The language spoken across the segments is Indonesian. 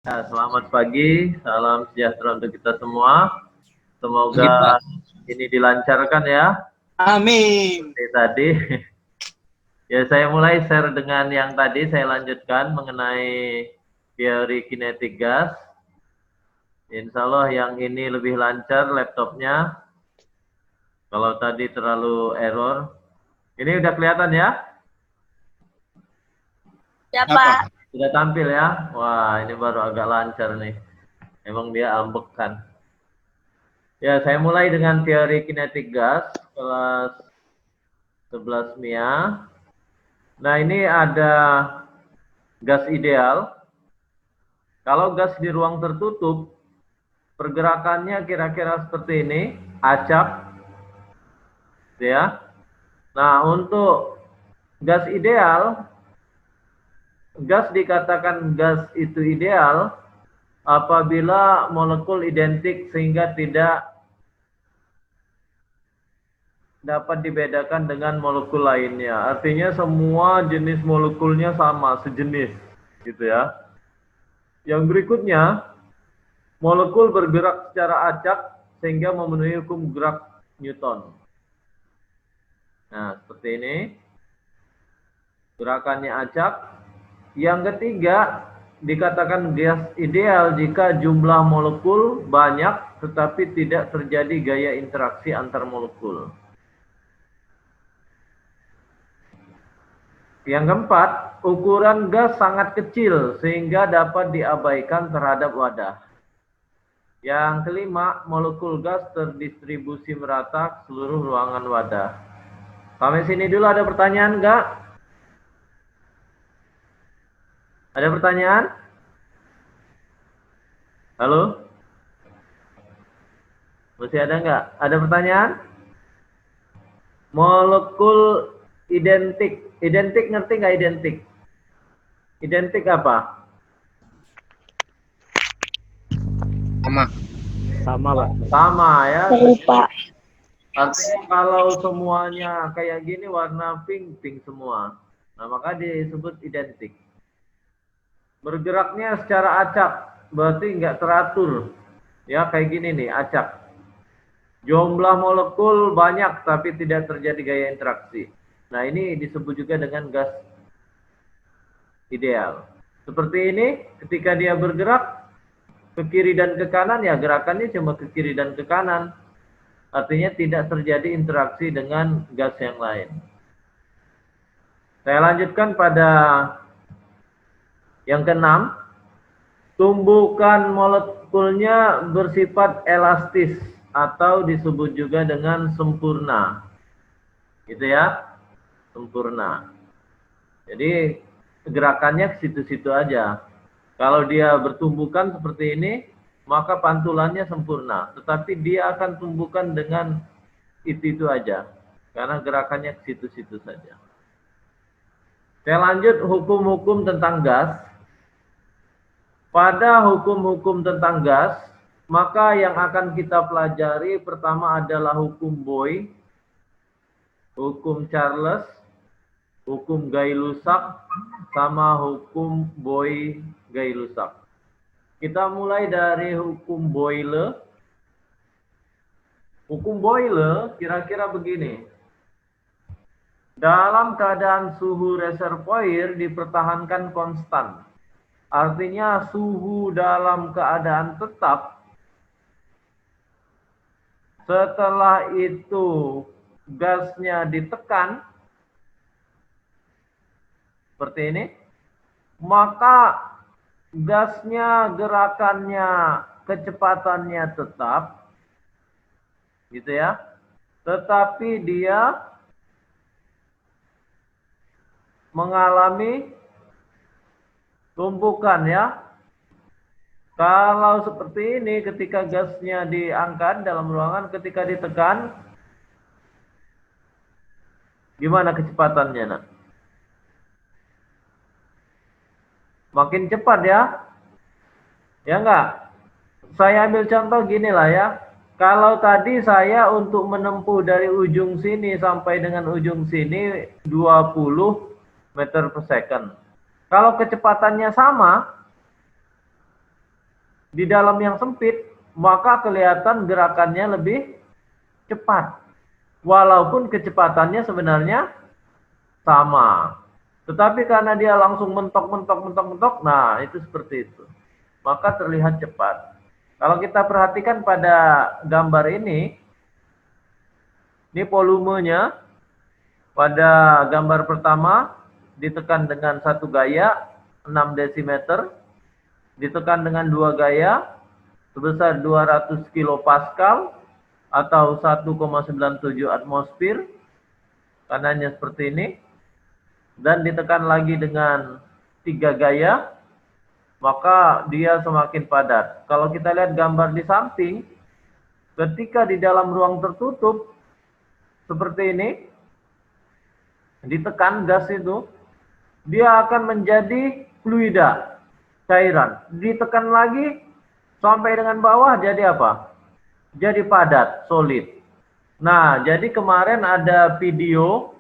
Ya, selamat pagi, salam sejahtera untuk kita semua. Pagi, Pak. Semoga ini dilancarkan ya, Amin. seperti tadi. Ya, saya mulai share dengan yang tadi saya lanjutkan mengenai teori kinetik gas. Insya Allah yang ini lebih lancar laptopnya. Kalau tadi terlalu error. Ini udah kelihatan ya? Ya, Apa? Pak. Sudah tampil ya? Wah, ini baru agak lancar nih. Emang dia ambekan. Ya, saya mulai dengan teori kinetik gas kelas 11 MIA. Nah, ini ada gas ideal. Kalau gas di ruang tertutup, pergerakannya kira-kira seperti ini, acak, ya. Nah, untuk gas ideal, gas dikatakan gas itu ideal apabila molekul identik sehingga tidak dapat dibedakan dengan molekul lainnya. Artinya semua jenis molekulnya sama, sejenis, gitu ya. Yang berikutnya, molekul bergerak secara acak sehingga memenuhi hukum gerak Newton. Nah, seperti ini. Gerakannya acak. Yang ketiga, dikatakan gas ideal jika jumlah molekul banyak tetapi tidak terjadi gaya interaksi antar molekul. Yang keempat, ukuran gas sangat kecil sehingga dapat diabaikan terhadap wadah. Yang kelima, molekul gas terdistribusi merata ke seluruh ruangan wadah. Sampai sini dulu ada pertanyaan enggak? Ada pertanyaan? Halo? Masih ada enggak? Ada pertanyaan? Molekul identik. Identik ngerti nggak identik? Identik apa? Sama. Sama, Pak. Sama ya. Lupa. Artinya kalau semuanya kayak gini warna pink, pink semua. Nah, maka disebut identik. Bergeraknya secara acak, berarti nggak teratur. Ya, kayak gini nih, acak. Jumlah molekul banyak tapi tidak terjadi gaya interaksi. Nah, ini disebut juga dengan gas ideal. Seperti ini, ketika dia bergerak ke kiri dan ke kanan, ya gerakannya cuma ke kiri dan ke kanan. Artinya tidak terjadi interaksi dengan gas yang lain. Saya lanjutkan pada yang keenam. Tumbukan molekulnya bersifat elastis atau disebut juga dengan sempurna. Gitu ya, sempurna. Jadi gerakannya ke situ-situ aja. Kalau dia bertumbukan seperti ini, maka pantulannya sempurna. Tetapi dia akan tumbukan dengan itu aja. Karena gerakannya ke situ-situ saja. Saya lanjut hukum-hukum tentang gas. Pada hukum-hukum tentang gas, maka yang akan kita pelajari pertama adalah hukum Boy, hukum Charles, hukum Gay-Lussac, sama hukum Boy-Gay-Lussac. Kita mulai dari hukum Boyle. Hukum Boyle kira-kira begini. Dalam keadaan suhu reservoir dipertahankan konstan. Artinya suhu dalam keadaan tetap. Setelah itu gasnya ditekan. Seperti ini. Maka gasnya, gerakannya, kecepatannya tetap. Gitu ya. Tetapi dia mengalami tumpukan ya. Kalau seperti ini ketika gasnya diangkat dalam ruangan, ketika ditekan, gimana kecepatannya nak? Makin cepat ya. Ya enggak? Saya ambil contoh gini lah ya. Kalau tadi saya untuk menempuh dari ujung sini sampai dengan ujung sini 20 meter per second. Kalau kecepatannya sama, di dalam yang sempit, maka kelihatan gerakannya lebih cepat. Walaupun kecepatannya sebenarnya sama. Tetapi karena dia langsung mentok, nah itu seperti itu. Maka terlihat cepat. Kalau kita perhatikan pada gambar ini volumenya pada gambar pertama ditekan dengan satu gaya 6 desimeter, ditekan dengan dua gaya sebesar 200 kilopascal atau 1,97 atmosfer, kanannya seperti ini, dan ditekan lagi dengan tiga gaya, maka dia semakin padat. Kalau kita lihat gambar di samping, ketika di dalam ruang tertutup seperti ini, ditekan gas itu, dia akan menjadi fluida, cairan. Ditekan lagi sampai dengan bawah jadi apa? Jadi padat, solid. Nah, jadi kemarin ada video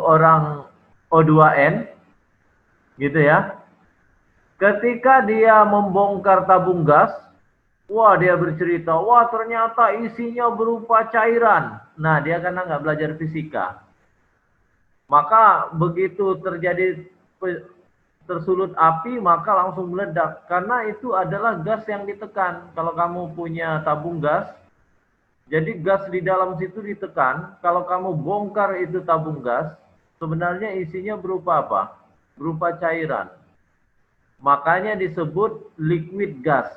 orang O2N, gitu ya. Ketika dia membongkar tabung gas, wah dia bercerita, wah ternyata isinya berupa cairan. Nah, dia karena nggak belajar fisika. Maka begitu terjadi tersulut api, maka langsung meledak. Karena itu adalah gas yang ditekan. Kalau kamu punya tabung gas, jadi gas di dalam situ ditekan. Kalau kamu bongkar itu tabung gas, sebenarnya isinya berupa apa? Berupa cairan. Makanya disebut liquid gas.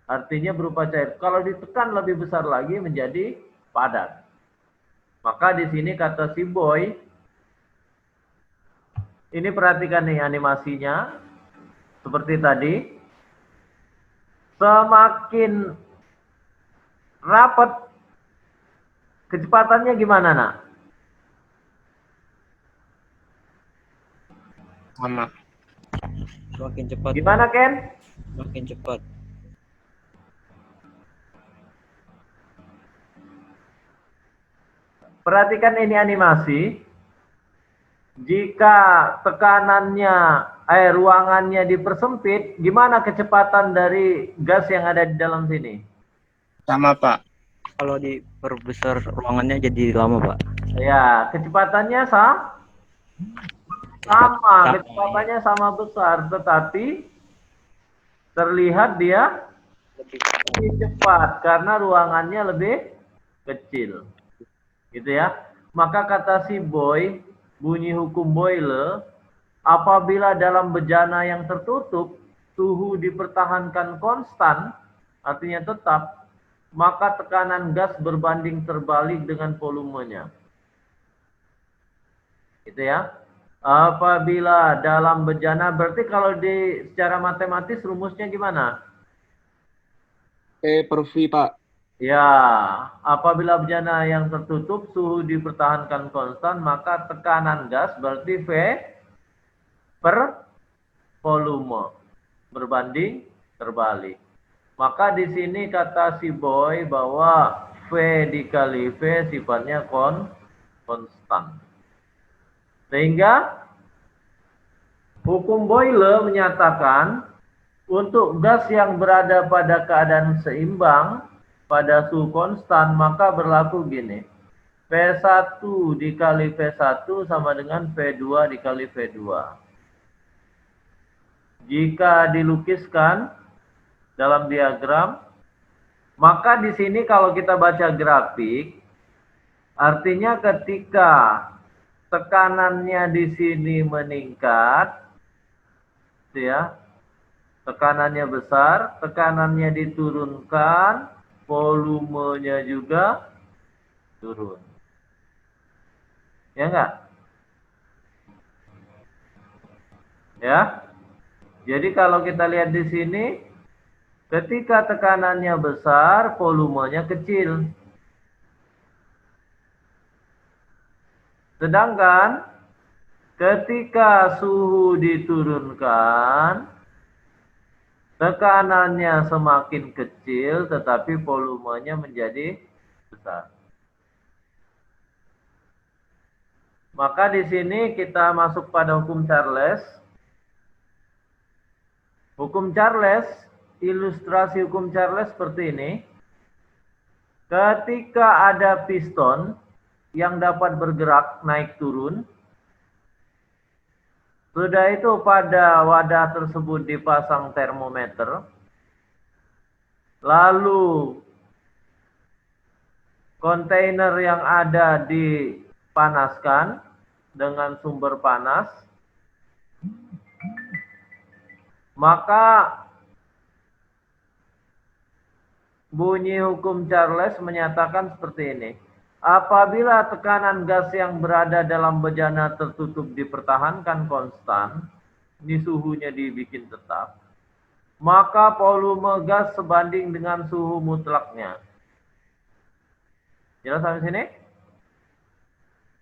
Artinya berupa cair. Kalau ditekan lebih besar lagi menjadi padat. Maka di sini kata si boy, ini perhatikan nih animasinya, seperti tadi. Semakin rapat, kecepatannya gimana, nak? Sama. Makin cepat. Gimana, Ken? Makin cepat. Perhatikan ini animasi. Jika tekanannya, ruangannya dipersempit, gimana kecepatan dari gas yang ada di dalam sini? Sama, Pak. Kalau diperbesar ruangannya jadi lama, Pak. Ya, kecepatannya sama, kecepatannya sama besar, tetapi terlihat dia lebih cepat karena ruangannya lebih kecil. Gitu ya. Maka kata si boy, bunyi hukum Boyle, apabila dalam bejana yang tertutup, suhu dipertahankan konstan, artinya tetap, maka tekanan gas berbanding terbalik dengan volumenya. Gitu ya. Apabila dalam bejana, berarti kalau secara matematis rumusnya gimana? P per V, Pak. Ya, apabila bejana yang tertutup suhu dipertahankan konstan, maka tekanan gas berarti V per volume berbanding terbalik. Maka di sini kata si boy bahwa V dikali V sifatnya konstan. Sehingga hukum Boyle menyatakan untuk gas yang berada pada keadaan seimbang pada suhu konstan, maka berlaku gini. V1 dikali V1 sama dengan V2 dikali V2. Jika dilukiskan dalam diagram, maka di sini kalau kita baca grafik, artinya ketika tekanannya di sini meningkat, ya, tekanannya besar, tekanannya diturunkan, volumenya juga turun. Ya enggak? Ya. Jadi kalau kita lihat di sini, ketika tekanannya besar, volumenya kecil. Sedangkan ketika suhu diturunkan, tekanannya semakin kecil, tetapi volumenya menjadi besar. Maka di sini kita masuk pada hukum Charles. Hukum Charles, ilustrasi hukum Charles seperti ini. Ketika ada piston yang dapat bergerak naik turun, sudah itu pada wadah tersebut dipasang termometer, lalu kontainer yang ada dipanaskan dengan sumber panas, maka bunyi hukum Charles menyatakan seperti ini. Apabila tekanan gas yang berada dalam bejana tertutup dipertahankan konstan, ini suhunya dibikin tetap, maka volume gas sebanding dengan suhu mutlaknya. Jelas sampai sini?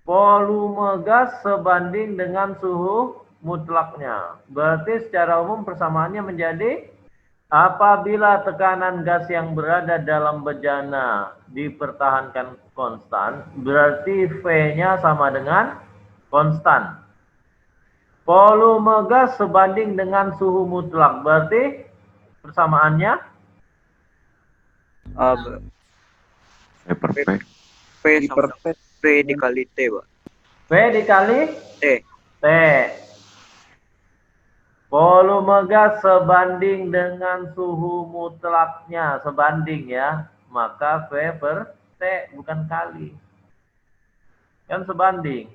Volume gas sebanding dengan suhu mutlaknya. Berarti secara umum persamaannya menjadi apabila tekanan gas yang berada dalam bejana dipertahankan konstan, berarti V-nya sama dengan konstan. Volume gas sebanding dengan suhu mutlak, berarti persamaannya V per P. P sama P dikali T, Pak. V dikali T. T. Volume gas sebanding dengan suhu mutlaknya, sebanding ya, maka V per T, bukan kali. Kan sebanding.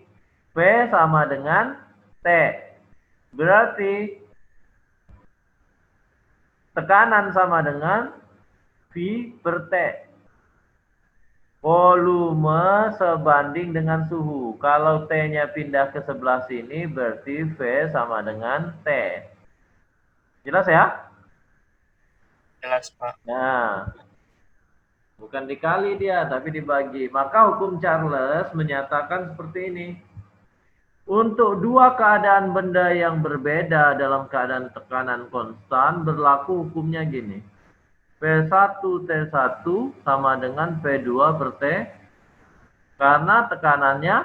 V sama dengan T. Berarti tekanan sama dengan V per T. Volume sebanding dengan suhu. Kalau T-nya pindah ke sebelah sini, berarti V sama dengan T. Jelas ya? Jelas, Pak. Nah, bukan dikali dia, tapi dibagi. Maka hukum Charles menyatakan seperti ini. Untuk dua keadaan benda yang berbeda dalam keadaan tekanan konstan, berlaku hukumnya gini. P1 T1 sama dengan P2 per T karena tekanannya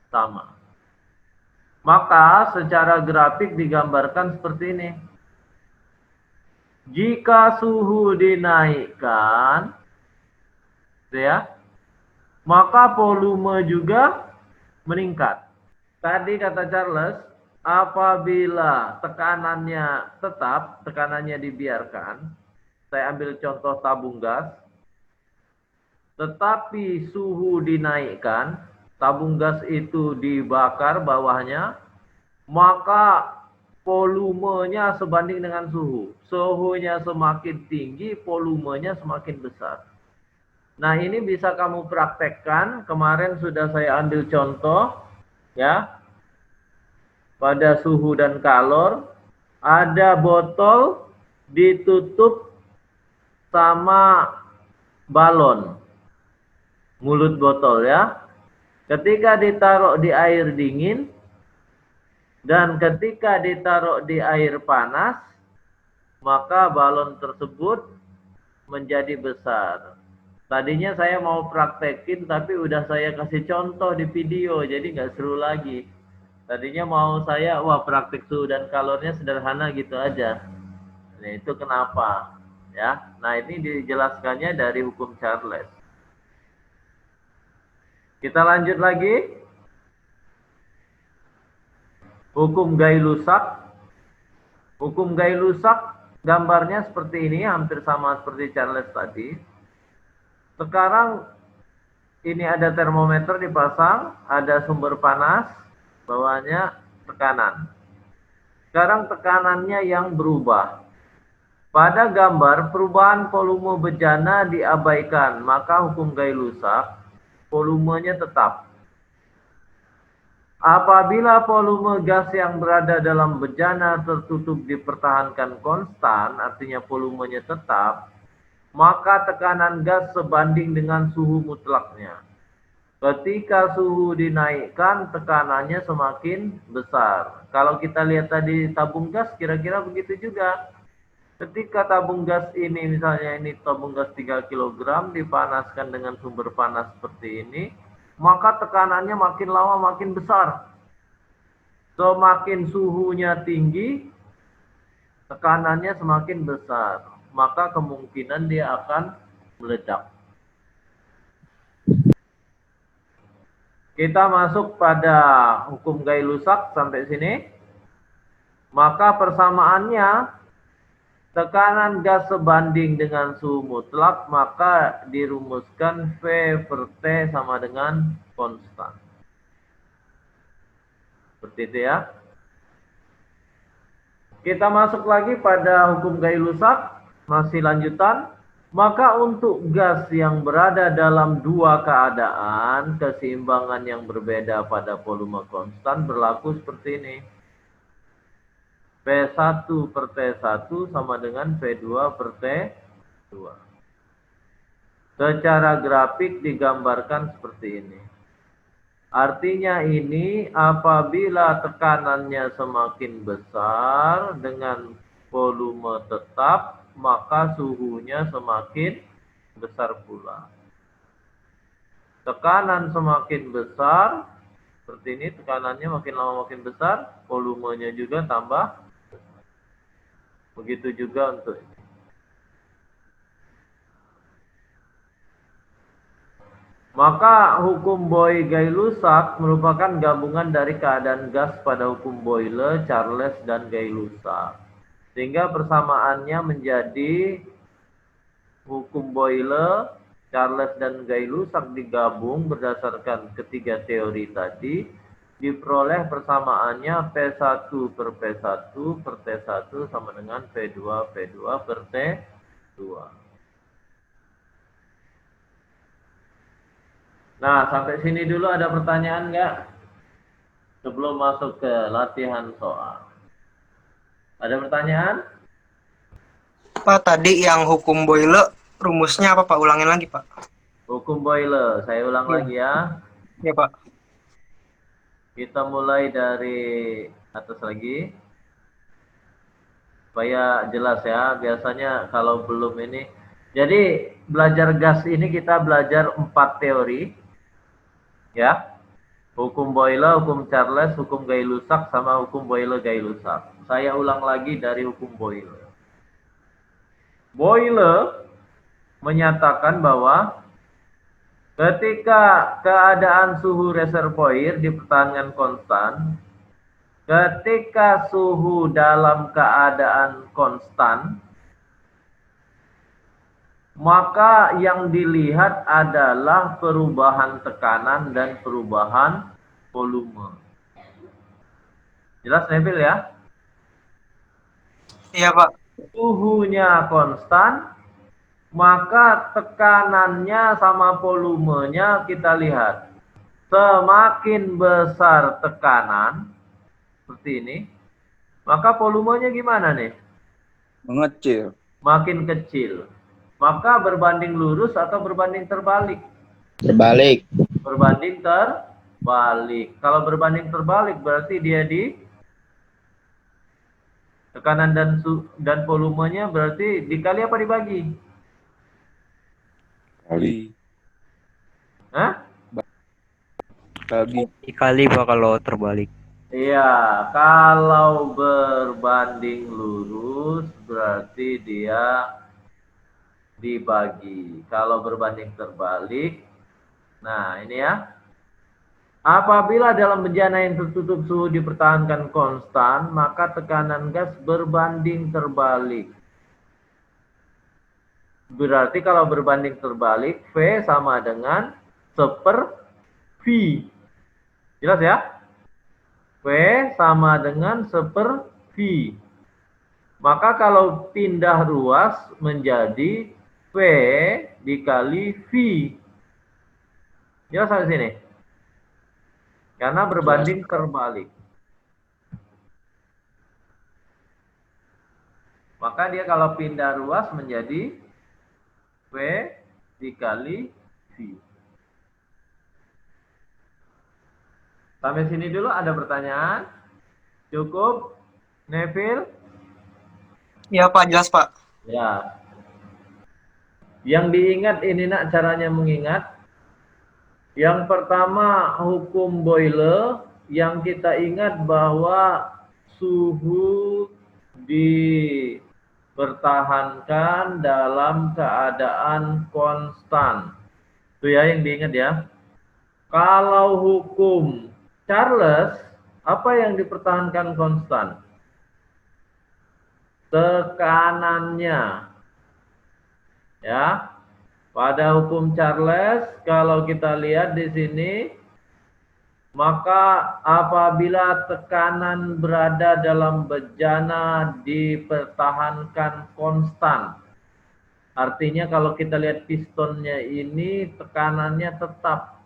sama. Maka secara grafik digambarkan seperti ini. Jika suhu dinaikkan, ya, maka volume juga meningkat. Tadi kata Charles, apabila tekanannya tetap, tekanannya dibiarkan, saya ambil contoh tabung gas, tetapi suhu dinaikkan, tabung gas itu dibakar bawahnya, maka volumenya sebanding dengan suhu. Suhunya semakin tinggi, volumenya semakin besar. Nah, ini bisa kamu praktekkan. Kemarin sudah saya ambil contoh, ya, pada suhu dan kalor. Ada botol ditutup sama balon, mulut botol ya. Ketika ditaruh di air dingin dan ketika ditaruh di air panas, maka balon tersebut menjadi besar. Tadinya saya mau praktekin, tapi udah saya kasih contoh di video, jadi nggak seru lagi. Tadinya mau saya, praktik suhu dan kalornya sederhana gitu aja. Nah, itu kenapa? Ya, nah ini dijelaskannya dari hukum Charles. Kita lanjut lagi. Hukum Gay-Lussac. Hukum Gay-Lussac gambarnya seperti ini, hampir sama seperti Charles tadi. Sekarang ini ada termometer dipasang, ada sumber panas, bawahnya tekanan. Sekarang tekanannya yang berubah. Pada gambar, perubahan volume bejana diabaikan, maka hukum Gay-Lussac, volumenya tetap. Apabila volume gas yang berada dalam bejana tertutup dipertahankan konstan, artinya volumenya tetap, maka tekanan gas sebanding dengan suhu mutlaknya. Ketika suhu dinaikkan, tekanannya semakin besar. Kalau kita lihat tadi tabung gas, kira-kira begitu juga. Ketika tabung gas ini, misalnya ini tabung gas 3 kg, dipanaskan dengan sumber panas seperti ini, maka tekanannya makin lama makin besar. Semakin suhunya tinggi, tekanannya semakin besar, maka kemungkinan dia akan meledak. Kita masuk pada hukum Gay-Lussac sampai sini. Maka persamaannya, tekanan gas sebanding dengan suhu mutlak, maka dirumuskan V per T sama dengan konstan. Seperti itu ya. Kita masuk lagi pada hukum Gay-Lussac, masih lanjutan. Maka untuk gas yang berada dalam dua keadaan, keseimbangan yang berbeda pada volume konstan berlaku seperti ini. P1 per T1 sama dengan P2 per T2. Secara grafik digambarkan seperti ini. Artinya ini apabila tekanannya semakin besar dengan volume tetap, maka suhunya semakin besar pula. Tekanan semakin besar, seperti ini, tekanannya makin lama makin besar, volumenya juga tambah besar. Begitu juga untuk ini. Maka hukum Boyle-Gay-Lussac merupakan gabungan dari keadaan gas pada hukum Boyle, Charles, dan Gay-Lussac. Sehingga persamaannya menjadi hukum Boyle, Charles, dan Gay-Lussac digabung berdasarkan ketiga teori tadi, diperoleh persamaannya P1 per P1 per T1 sama dengan P2 per T2. Nah, sampai sini dulu ada pertanyaan nggak? Sebelum masuk ke latihan soal. Ada pertanyaan? Pak, tadi yang hukum Boyle rumusnya apa Pak? Ulangin lagi Pak. Hukum Boyle, saya ulang lagi ya. Ya Pak. Kita mulai dari atas lagi. Supaya jelas ya, biasanya kalau belum ini. Jadi belajar gas ini kita belajar 4 teori. Ya. Hukum Boyle, hukum Charles, hukum Gay-Lussac, sama hukum Boyle-Gay-Lussac. Saya ulang lagi dari hukum Boyle. Boyle menyatakan bahwa ketika keadaan suhu reservoir dipertahankan konstan, ketika suhu dalam keadaan konstan, maka yang dilihat adalah perubahan tekanan dan perubahan volume. Jelas Neville ya? Iya Pak. Suhunya konstan, maka tekanannya sama volumenya kita lihat. Semakin besar tekanan, seperti ini, maka volumenya gimana nih? Mengecil. Makin kecil. Maka berbanding lurus atau berbanding terbalik? Terbalik. Berbanding terbalik. Kalau berbanding terbalik berarti dia di tekanan dan volumenya berarti dikali apa dibagi? Kali. Hah? Bagi. Dikali Pak kalau terbalik. Iya, kalau berbanding lurus berarti dia dibagi. Kalau berbanding terbalik, nah ini ya. Apabila dalam bejana yang tertutup suhu dipertahankan konstan, maka tekanan gas berbanding terbalik. Berarti kalau berbanding terbalik, V sama dengan 1/V. Jelas ya? V sama dengan 1/V. Maka kalau pindah ruas menjadi V dikali V. Jelas sampai sini? Karena berbanding terbalik. Maka dia kalau pindah ruas menjadi V dikali V. Sampai sini dulu ada pertanyaan? Cukup? Neville? Iya Pak, jelas Pak. Ya. Yang diingat ini nak caranya mengingat. Yang pertama hukum Boyle, yang kita ingat bahwa suhu di pertahankan dalam keadaan konstan. Itu ya yang diingat ya. Kalau hukum Charles, apa yang dipertahankan konstan? Tekanannya. Ya. Pada hukum Charles, kalau kita lihat di sini, maka apabila tekanan berada dalam bejana dipertahankan konstan. Artinya kalau kita lihat pistonnya ini tekanannya tetap.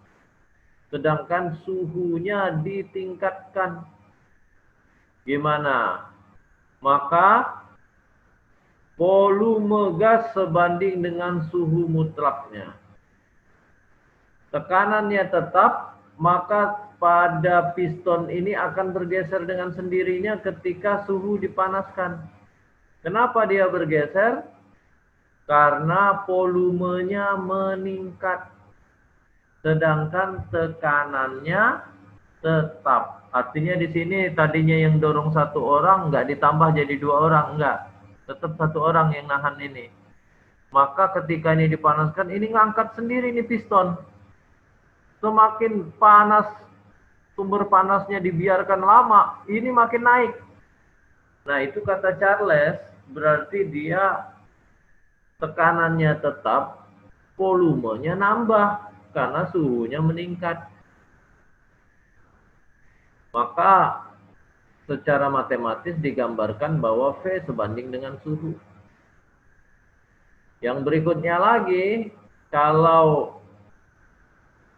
Sedangkan suhunya ditingkatkan. Gimana? Maka volume gas sebanding dengan suhu mutlaknya. Tekanannya tetap, maka pada piston ini akan bergeser dengan sendirinya ketika suhu dipanaskan. Kenapa dia bergeser? Karena volumenya meningkat. Sedangkan tekanannya tetap. Artinya di sini tadinya yang dorong satu orang, nggak ditambah jadi 2 orang, enggak. Tetap 1 orang yang nahan ini. Maka ketika ini dipanaskan, ini ngangkat sendiri nih piston. Semakin panas, sumber panasnya dibiarkan lama, ini makin naik. Nah itu kata Charles, berarti dia tekanannya tetap, volumenya nambah, karena suhunya meningkat. Maka secara matematis digambarkan bahwa V sebanding dengan suhu. Yang berikutnya lagi, kalau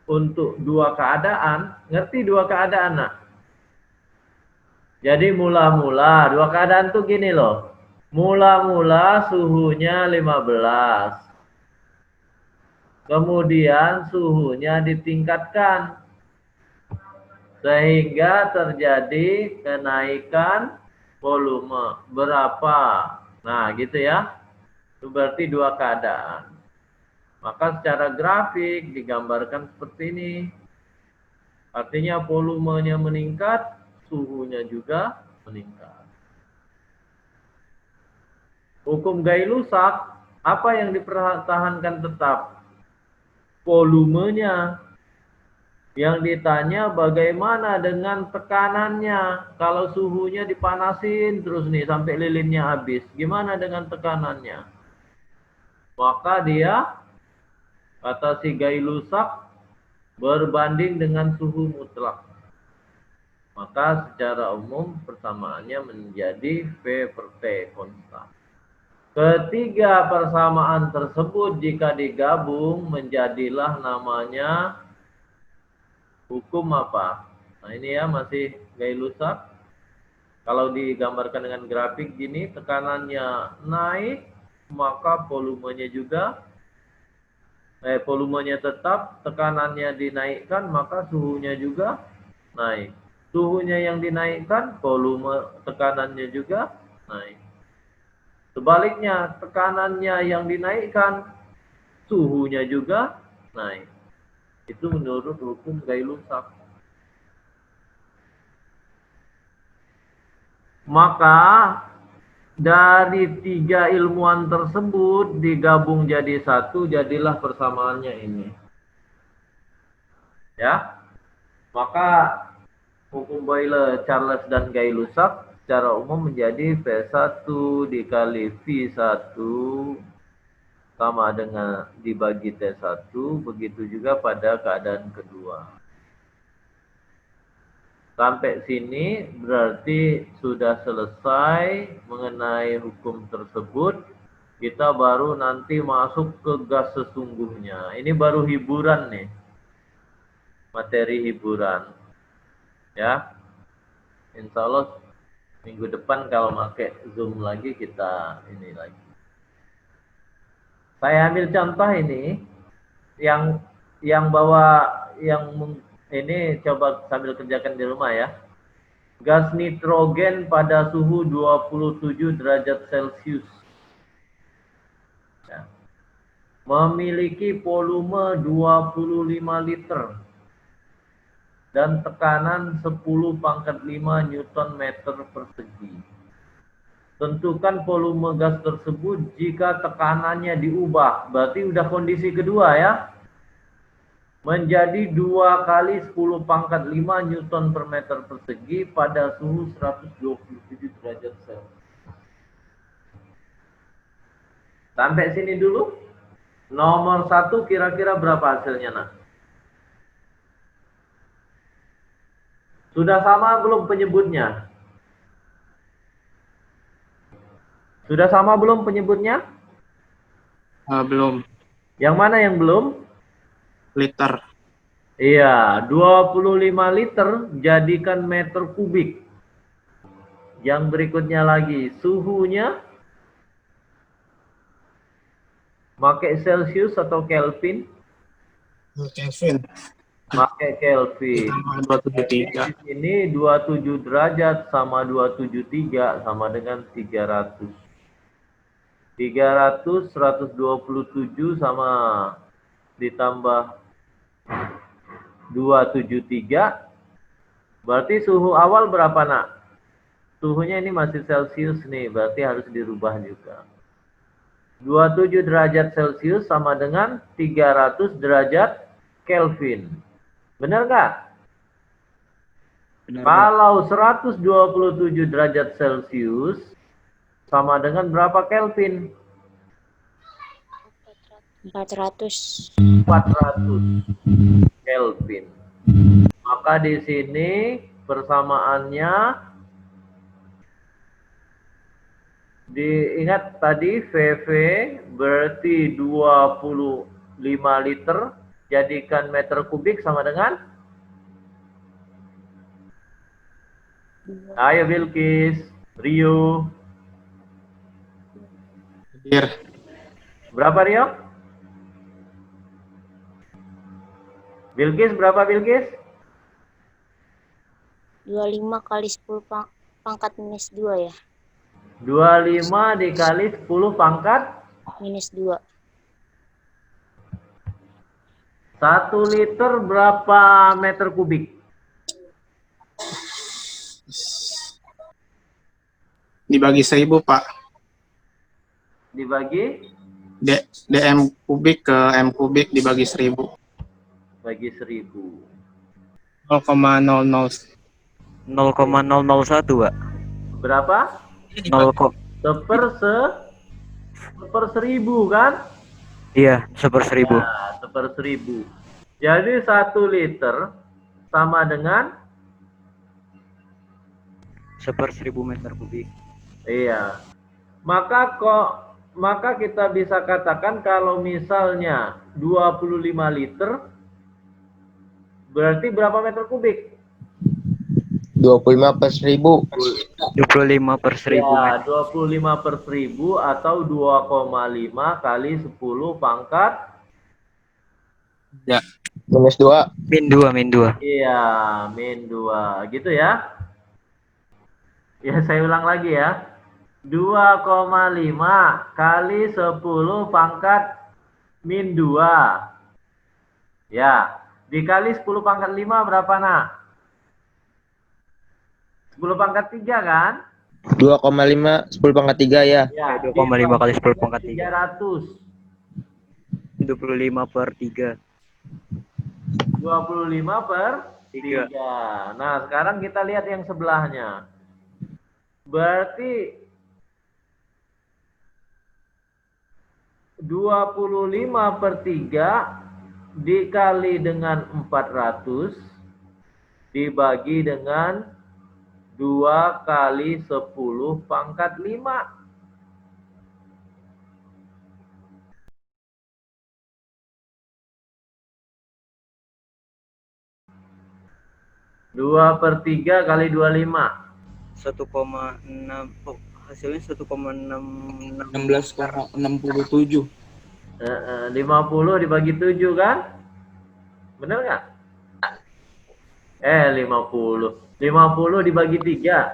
untuk 2 keadaan, ngerti 2 keadaan nak? Jadi mula-mula 2 keadaan tuh gini loh. Mula-mula suhunya 15. Kemudian suhunya ditingkatkan. Sehingga terjadi kenaikan volume. Berapa? Nah gitu ya. Itu berarti 2 keadaan. Maka secara grafik digambarkan seperti ini. Artinya volumenya meningkat, suhunya juga meningkat. Hukum Gay-Lussac, apa yang dipertahankan tetap? Volumenya. Yang ditanya bagaimana dengan tekanannya. Kalau suhunya dipanasin terus nih sampai lilinnya habis. Gimana dengan tekanannya? Maka dia, kata si Gay-Lussac, berbanding dengan suhu mutlak. Maka secara umum persamaannya menjadi V per T konstan. Ketiga persamaan tersebut jika digabung menjadilah namanya hukum apa? Nah ini ya masih Gay-Lussac. Kalau digambarkan dengan grafik gini, tekanannya naik, maka volumenya juga volumenya tetap, tekanannya dinaikkan, maka suhunya juga naik. Suhunya yang dinaikkan, volume tekanannya juga naik. Sebaliknya, tekanannya yang dinaikkan, suhunya juga naik. Itu menurut hukum Gay-Lussac. Maka dari 3 ilmuwan tersebut digabung jadi satu, jadilah persamaannya ini. Ya. Maka hukum Boyle, Charles dan Gay-Lussac secara umum menjadi V1 dikali V1 sama dengan dibagi T1, begitu juga pada keadaan kedua. Sampai sini berarti sudah selesai mengenai hukum tersebut. Kita baru nanti masuk ke gas sesungguhnya. Ini baru hiburan nih. Materi hiburan. Ya. Insya Allah minggu depan kalau pakai Zoom lagi kita ini lagi. Saya ambil contoh ini yang bawa yang ini coba sambil kerjakan di rumah ya. Gas nitrogen pada suhu 27 derajat Celcius. Ya. Memiliki volume 25 liter. Dan tekanan 10⁵ Newton meter persegi. Tentukan volume gas tersebut jika tekanannya diubah. Berarti udah kondisi kedua ya. Menjadi 2 kali 10 pangkat 5 Newton per meter persegi pada suhu 127 derajat Celcius. Sampai sini dulu. Nomor 1 kira-kira berapa hasilnya, nak? Sudah sama belum penyebutnya? Sudah sama belum penyebutnya? Belum. Yang mana yang belum? Liter. Iya, 25 liter jadikan meter kubik. Yang berikutnya lagi, suhunya pakai Celsius atau Kelvin? Kelvin. Pakai Kelvin. 273. Di sini 27 derajat sama 273 sama dengan 300. 300, 127 sama ditambah 273. Berarti suhu awal berapa, nak? Suhunya ini masih Celsius nih, berarti harus dirubah juga. 27 derajat Celcius sama dengan 300 derajat Kelvin. Benar nggak? Benar. Kalau 127 derajat Celcius sama dengan berapa Kelvin? 400. 400 Kelvin. Maka di sini persamaannya diingat tadi VV berarti 25 liter jadikan meter kubik sama dengan, ayo Bilkis, Rio. Hadir. Berapa Rio? Bilkis berapa Bilkis? 25 kali 10 pangkat minus 2 ya. 25 dikali 10 pangkat Minus 2. 1 liter berapa meter kubik? Dibagi 1000, Pak. Dibagi DM kubik ke M kubik dibagi 1000. bagi 1000. 0,00. 0,001, Pak. Berapa? 0, seper 1000 kan? iya, 1/1000. Ya, seper 1000. Jadi 1 liter sama dengan 1/1000 meter kubik. iya. Maka kita bisa katakan kalau misalnya 25 liter berarti berapa meter kubik? 25/1000. 25/1000 Ya, meter. 25/1000 atau 2,5 kali 10 pangkat -2. Min 2. iya, min 2. Gitu ya. Ya, saya ulang lagi ya. 2,5 kali 10 pangkat min 2. Ya, dikali 10 pangkat 5 berapa, nak? 10 pangkat 3 kan? 2,5 10/3 ya. Ya, 2,5 kali 10 pangkat 3. 300. 25/3. 25/3. Nah, sekarang kita lihat yang sebelahnya. Berarti 25/3 dikali dengan 400 dibagi dengan 2 kali 10 pangkat 5. Dua per 3 kali 25. 1,6. Oh, hasilnya 1,66. 16,67. 50 dibagi 7 kan? Bener nggak? 50. 50 dibagi 3.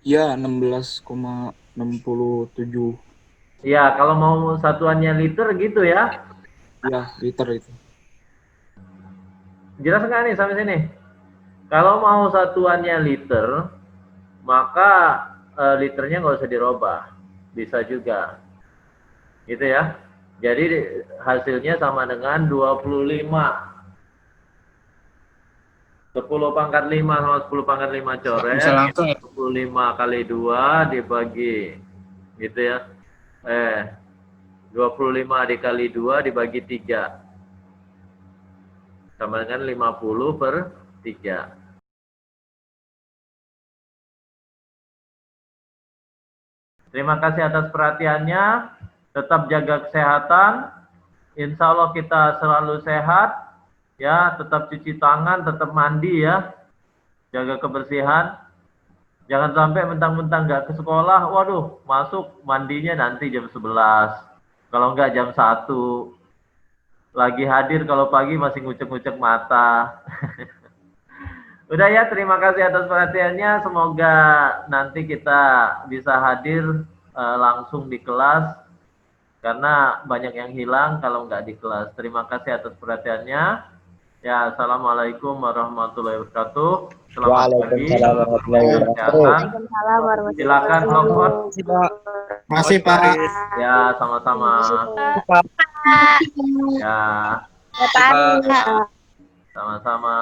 Ya, 16,67. Ya, kalau mau satuannya liter gitu ya. Ya, liter itu. Jelas nggak nih sampai sini? Kalau mau satuannya liter, maka liternya nggak usah dirubah. Bisa juga. Gitu ya. Jadi hasilnya sama dengan 25. 10 pangkat 5 sama 10 pangkat 5 coret. Bisa langsung ya. 25 kali 2 dibagi. Gitu ya. 25 dikali 2 dibagi 3. Sama dengan 50/3. Terima kasih atas perhatiannya. Tetap jaga kesehatan. Insya Allah kita selalu sehat. Ya, tetap cuci tangan, tetap mandi ya. Jaga kebersihan. Jangan sampai mentang-mentang nggak ke sekolah, waduh, masuk mandinya nanti jam 11. Kalau nggak jam 1. Lagi hadir kalau pagi masih ngucek-ngucek mata. Udah ya, terima kasih atas perhatiannya. Semoga nanti kita bisa hadir langsung di kelas. Karena banyak yang hilang kalau nggak di kelas. Terima kasih atas perhatiannya. Ya, assalamualaikum warahmatullahi wabarakatuh. Selamat pagi. Waalaikumsalam warahmatullahi wabarakatuh. Waalaikumsalam warahmatullahi Silakan Longkot. Masih Pak. Ya, sama-sama. wabarakatuh. Ya, Pak. sama-sama.